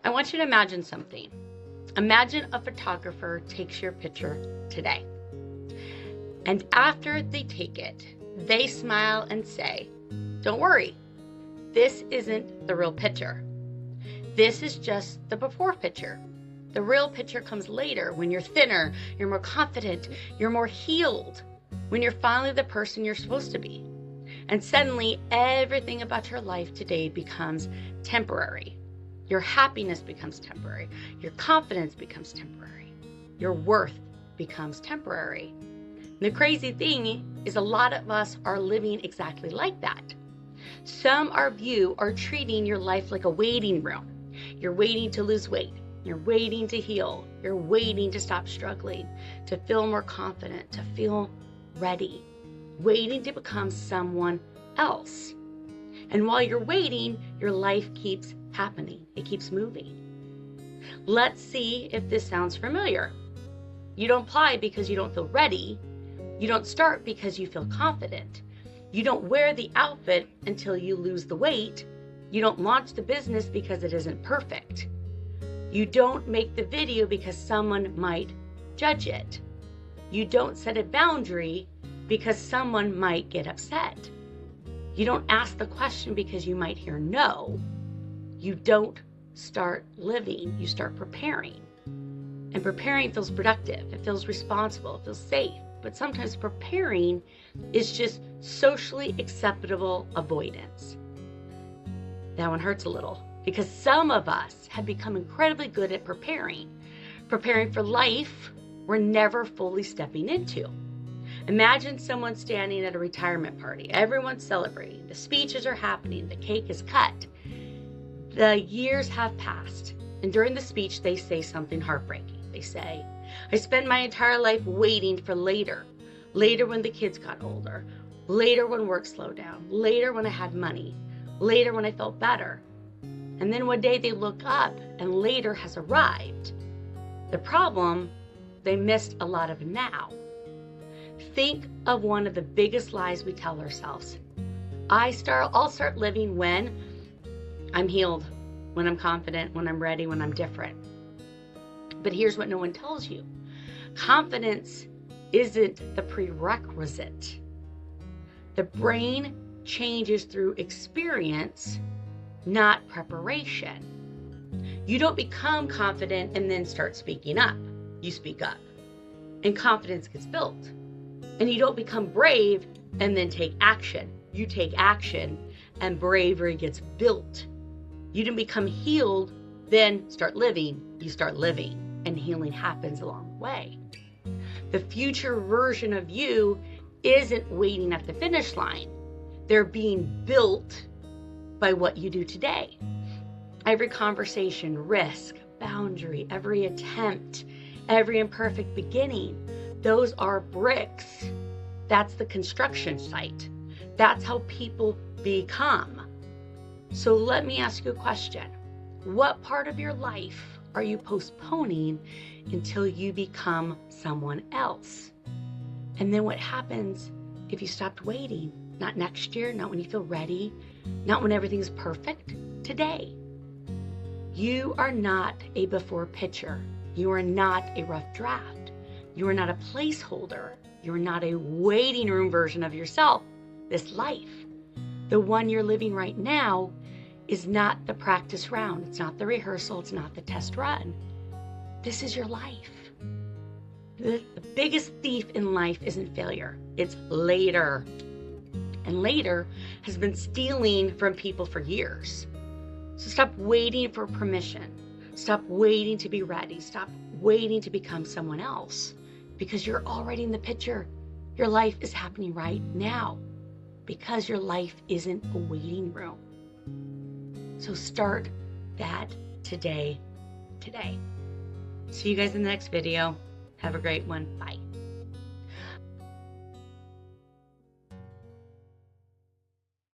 I want you to imagine something. Imagine a photographer takes your picture today. And after they take it, they smile and say, "Don't worry, this isn't the real picture. This is just the before picture. The real picture comes later when you're thinner, you're more confident, you're more healed, when you're finally the person you're supposed to be." And suddenly everything about your life today becomes temporary. Your happiness becomes temporary. Your confidence becomes temporary. Your worth becomes temporary. And the crazy thing is a lot of us are living exactly like that. Some of you are treating your life like a waiting room. You're waiting to lose weight. You're waiting to heal. You're waiting to stop struggling, to feel more confident, to feel ready, waiting to become someone else. And while you're waiting, your life keeps happening. It keeps moving. Let's see if this sounds familiar. You don't apply because you don't feel ready. You don't start because you feel confident. You don't wear the outfit until you lose the weight. You don't launch the business because it isn't perfect. You don't make the video because someone might judge it. You don't set a boundary because someone might get upset. You don't ask the question because you might hear no. You don't start living, you start preparing. And preparing feels productive, it feels responsible, it feels safe. But sometimes preparing is just socially acceptable avoidance. That one hurts a little because some of us have become incredibly good at preparing for life we're never fully stepping into. Imagine someone standing at a retirement party. Everyone's celebrating. The speeches are happening. The cake is cut. The years have passed. And during the speech, they say something heartbreaking. They say, "I spent my entire life waiting for later. Later when the kids got older. Later when work slowed down. Later when I had money. Later when I felt better." And then one day they look up and later has arrived. The problem, they missed a lot of now. Think of one of the biggest lies we tell ourselves. I'll start living when I'm healed, when I'm confident, when I'm ready, when I'm different. But here's what no one tells you. Confidence isn't the prerequisite. The brain changes through experience, not preparation. You don't become confident and then start speaking up. You speak up, and confidence gets built. And you don't become brave and then take action. You take action, and bravery gets built. You didn't become healed, then start living. You start living, and healing happens along the way. The future version of you isn't waiting at the finish line. They're being built by what you do today. Every conversation, risk, boundary, every attempt, every imperfect beginning, those are bricks. That's the construction site. That's how people become. So let me ask you a question. What part of your life are you postponing until you become someone else? And then what happens if you stopped waiting? Not next year, not when you feel ready, not when everything's perfect, today. You are not a before picture. You are not a rough draft. You are not a placeholder. You are not a waiting room version of yourself. This life, the one you're living right now, is not the practice round. It's not the rehearsal. It's not the test run. This is your life. The biggest thief in life isn't failure. It's later. And later has been stealing from people for years. So stop waiting for permission. Stop waiting to be ready. Stop waiting to become someone else, because you're already in the picture. Your life is happening right now because your life isn't a waiting room. So start that today. See you guys in the next video. Have a great one. Bye.